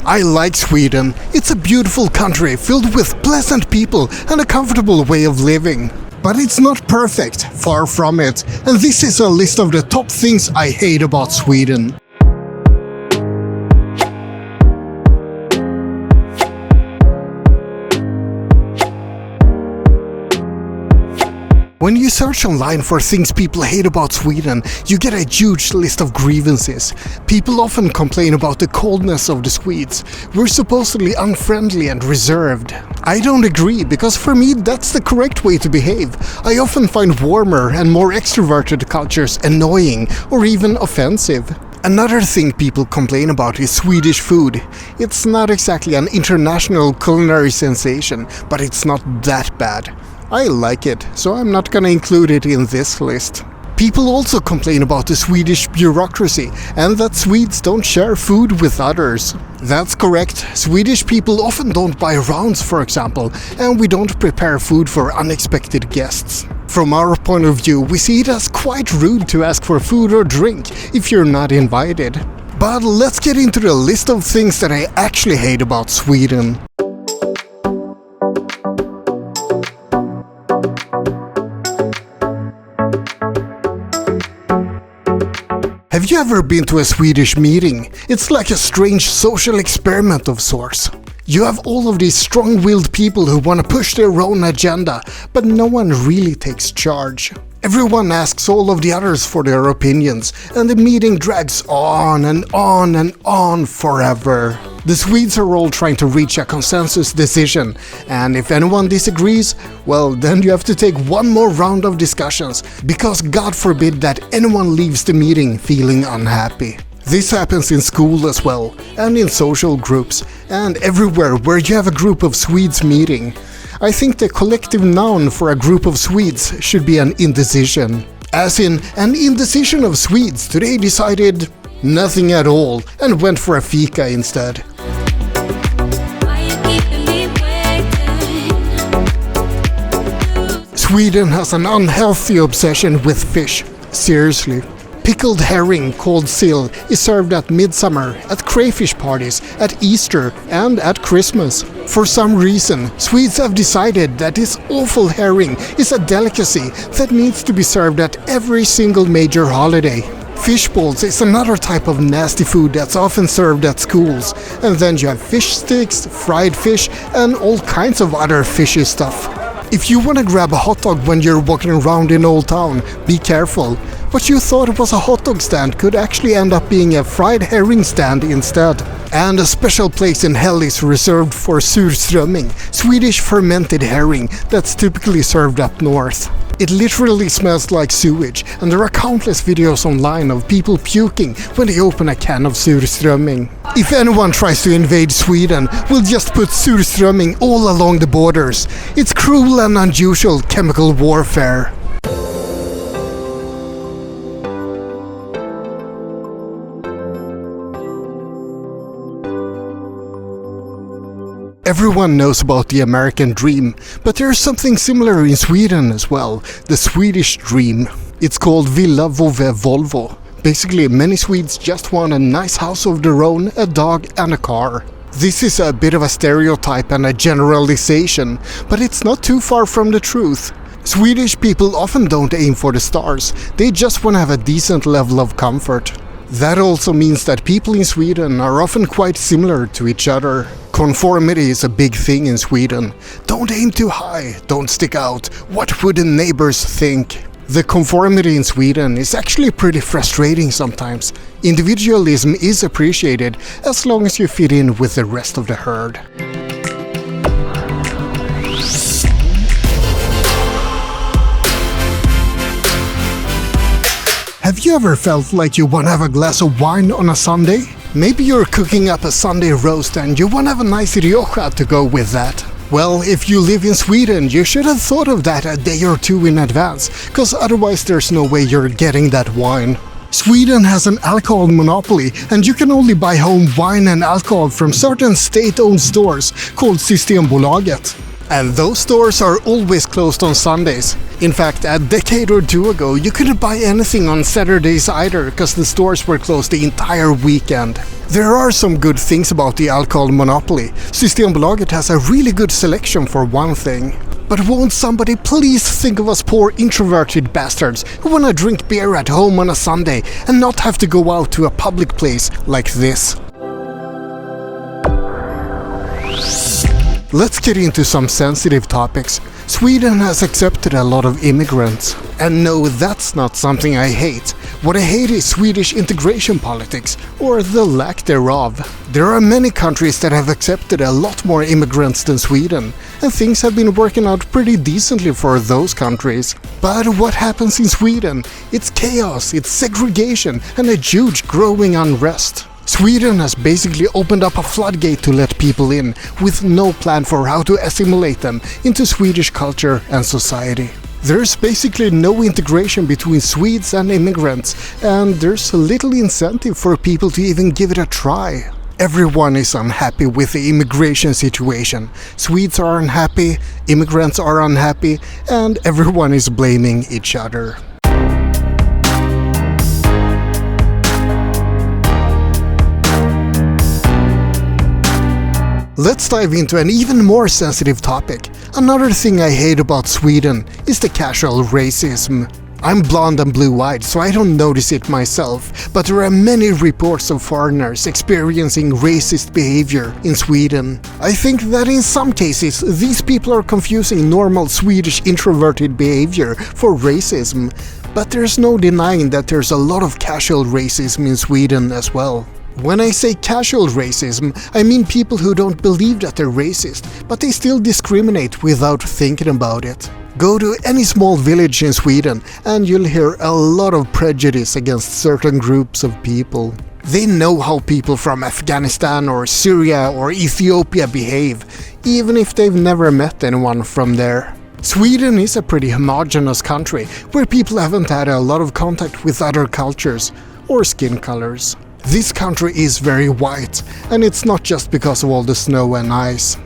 I like Sweden. It's a beautiful country filled with pleasant people and a comfortable way of living. But it's not perfect, far from it, and this is a list of the top things I hate about Sweden. When you search online for things people hate about Sweden, you get a huge list of grievances. People often complain about the coldness of the Swedes. We're supposedly unfriendly and reserved. I don't agree, because for me that's the correct way to behave. I often find warmer and more extroverted cultures annoying or even offensive. Another thing people complain about is Swedish food. It's not exactly an international culinary sensation, but it's not that bad. I like it, so I'm not gonna include it in this list. People also complain about the Swedish bureaucracy and that Swedes don't share food with others. That's correct. Swedish people often don't buy rounds, for example, and we don't prepare food for unexpected guests. From our point of view, we see it as quite rude to ask for food or drink if you're not invited. But let's get into the list of things that I actually hate about Sweden. Have you ever been to a Swedish meeting? It's like a strange social experiment of sorts. You have all of these strong-willed people who want to push their own agenda, but no one really takes charge. Everyone asks all of the others for their opinions, and the meeting drags on and on and on forever. The Swedes are all trying to reach a consensus decision, and if anyone disagrees, well, then you have to take one more round of discussions, because God forbid that anyone leaves the meeting feeling unhappy. This happens in school as well, and in social groups, and everywhere where you have a group of Swedes meeting. I think the collective noun for a group of Swedes should be an indecision. As in, an indecision of Swedes today decided nothing at all and went for a fika instead. Sweden has an unhealthy obsession with fish. Seriously. Pickled herring called sill is served at midsummer, at crayfish parties, at Easter and at Christmas. For some reason, Swedes have decided that this awful herring is a delicacy that needs to be served at every single major holiday. Fish balls is another type of nasty food that's often served at schools. And then you have fish sticks, fried fish and all kinds of other fishy stuff. If you want to grab a hot dog when you're walking around in Old Town, be careful. What you thought was a hot dog stand could actually end up being a fried herring stand instead. And a special place in hell is reserved for surströmming, Swedish fermented herring that's typically served up north. It literally smells like sewage, and there are countless videos online of people puking when they open a can of surströmming. If anyone tries to invade Sweden, we'll just put surströmming all along the borders. It's cruel and unusual chemical warfare. Everyone knows about the American dream, but there's something similar in Sweden as well, the Swedish dream. It's called Villa Vove Volvo. Basically, many Swedes just want a nice house of their own, a dog and a car. This is a bit of a stereotype and a generalization, but it's not too far from the truth. Swedish people often don't aim for the stars, they just want to have a decent level of comfort. That also means that people in Sweden are often quite similar to each other. Conformity is a big thing in Sweden. Don't aim too high, don't stick out, what would the neighbors think? The conformity in Sweden is actually pretty frustrating sometimes. Individualism is appreciated as long as you fit in with the rest of the herd. Have you ever felt like you want to have a glass of wine on a Sunday? Maybe you're cooking up a Sunday roast and you want to have a nice Rioja to go with that. Well, if you live in Sweden, you should have thought of that a day or two in advance, because otherwise there's no way you're getting that wine. Sweden has an alcohol monopoly, and you can only buy home wine and alcohol from certain state-owned stores called Systembolaget. And those stores are always closed on Sundays. In fact, a decade or two ago, you couldn't buy anything on Saturdays either, because the stores were closed the entire weekend. There are some good things about the alcohol monopoly. Systembolaget has a really good selection for one thing. But won't somebody please think of us poor introverted bastards who wanna drink beer at home on a Sunday and not have to go out to a public place like this? Let's get into some sensitive topics. Sweden has accepted a lot of immigrants. And no, that's not something I hate. What I hate is Swedish integration politics, or the lack thereof. There are many countries that have accepted a lot more immigrants than Sweden, and things have been working out pretty decently for those countries. But what happens in Sweden? It's chaos, it's segregation, and a huge growing unrest. Sweden has basically opened up a floodgate to let people in, with no plan for how to assimilate them into Swedish culture and society. There's basically no integration between Swedes and immigrants, and there's little incentive for people to even give it a try. Everyone is unhappy with the immigration situation. Swedes are unhappy, immigrants are unhappy, and everyone is blaming each other. Let's dive into an even more sensitive topic. Another thing I hate about Sweden is the casual racism. I'm blonde and blue-eyed, so I don't notice it myself, but there are many reports of foreigners experiencing racist behavior in Sweden. I think that in some cases, these people are confusing normal Swedish introverted behavior for racism, but there's no denying that there's a lot of casual racism in Sweden as well. When I say casual racism, I mean people who don't believe that they're racist, but they still discriminate without thinking about it. Go to any small village in Sweden and you'll hear a lot of prejudice against certain groups of people. They know how people from Afghanistan or Syria or Ethiopia behave, even if they've never met anyone from there. Sweden is a pretty homogeneous country, where people haven't had a lot of contact with other cultures or skin colors. This country is very white, and it's not just because of all the snow and ice.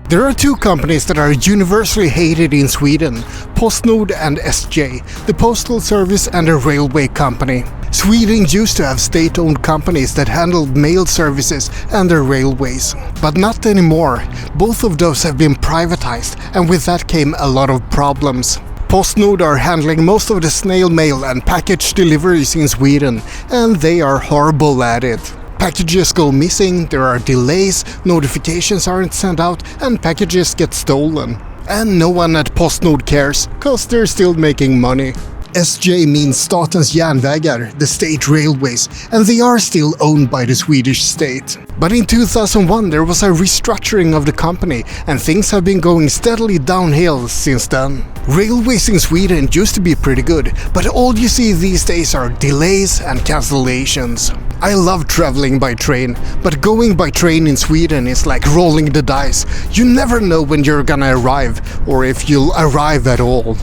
There are two companies that are universally hated in Sweden: PostNord and SJ, the postal service and a railway company. Sweden used to have state-owned companies that handled mail services and the railways, but not anymore. Both of those have been privatized, and with that came a lot of problems. PostNord are handling most of the snail mail and package deliveries in Sweden, and they are horrible at it. Packages go missing, there are delays, notifications aren't sent out, and packages get stolen. And no one at PostNord cares, cause they're still making money. SJ means Statens Järnvägar, the state railways, and they are still owned by the Swedish state. But in 2001 there was a restructuring of the company, and things have been going steadily downhill since then. Railways in Sweden used to be pretty good, but all you see these days are delays and cancellations. I love traveling by train, but going by train in Sweden is like rolling the dice. You never know when you're gonna arrive, or if you'll arrive at all.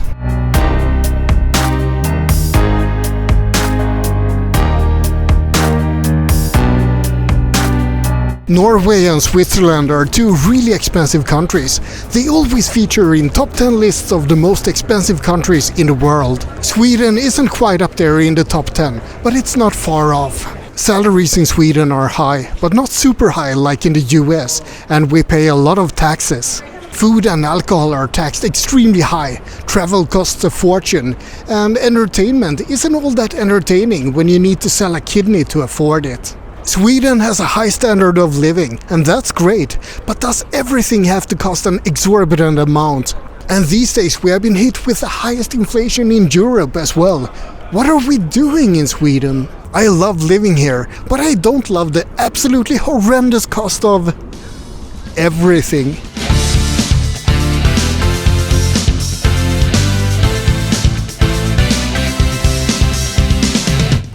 Norway and Switzerland are two really expensive countries. They always feature in top 10 lists of the most expensive countries in the world. Sweden isn't quite up there in the top 10, but it's not far off. Salaries in Sweden are high, but not super high like in the US, and we pay a lot of taxes. Food and alcohol are taxed extremely high, travel costs a fortune, and entertainment isn't all that entertaining when you need to sell a kidney to afford it. Sweden has a high standard of living, and that's great, but does everything have to cost an exorbitant amount? And these days we have been hit with the highest inflation in Europe as well. What are we doing in Sweden? I love living here, but I don't love the absolutely horrendous cost of everything.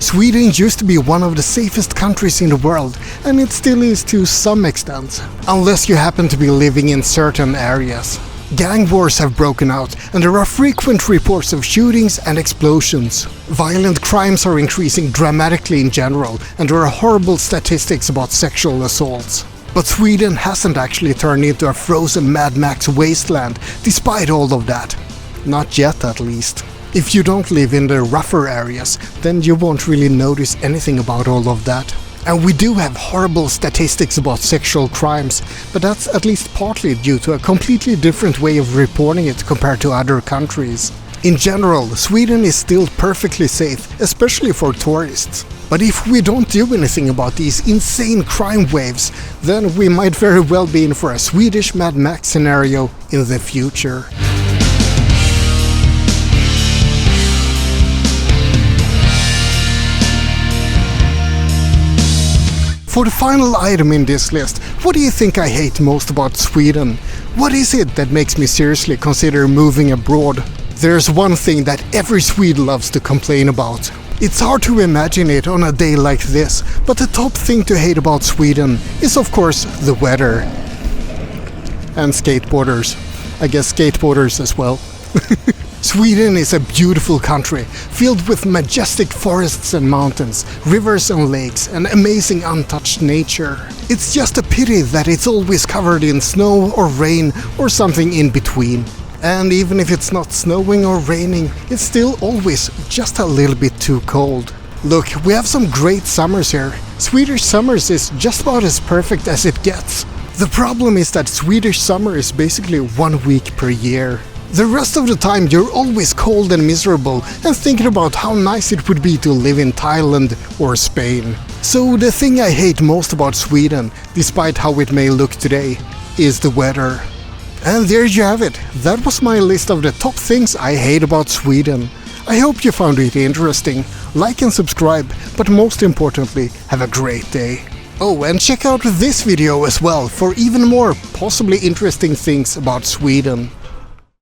Sweden used to be one of the safest countries in the world, and it still is to some extent, unless you happen to be living in certain areas. Gang wars have broken out, and there are frequent reports of shootings and explosions. Violent crimes are increasing dramatically in general, and there are horrible statistics about sexual assaults. But Sweden hasn't actually turned into a frozen Mad Max wasteland, despite all of that. Not yet, at least. If you don't live in the rougher areas, then you won't really notice anything about all of that. And we do have horrible statistics about sexual crimes, but that's at least partly due to a completely different way of reporting it compared to other countries. In general, Sweden is still perfectly safe, especially for tourists. But if we don't do anything about these insane crime waves, then we might very well be in for a Swedish Mad Max scenario in the future. For the final item in this list, what do you think I hate most about Sweden? What is it that makes me seriously consider moving abroad? There's one thing that every Swede loves to complain about. It's hard to imagine it on a day like this, but the top thing to hate about Sweden is of course the weather. And skateboarders. I guess skateboarders as well. Sweden is a beautiful country, filled with majestic forests and mountains, rivers and lakes, and amazing untouched nature. It's just a pity that it's always covered in snow or rain or something in between. And even if it's not snowing or raining, it's still always just a little bit too cold. Look, we have some great summers here. Swedish summers is just about as perfect as it gets. The problem is that Swedish summer is basically 1 week per year. The rest of the time you're always cold and miserable and thinking about how nice it would be to live in Thailand or Spain. So the thing I hate most about Sweden, despite how it may look today, is the weather. And there you have it. That was my list of the top things I hate about Sweden. I hope you found it interesting. Like and subscribe, but most importantly, have a great day. Oh, and check out this video as well for even more possibly interesting things about Sweden.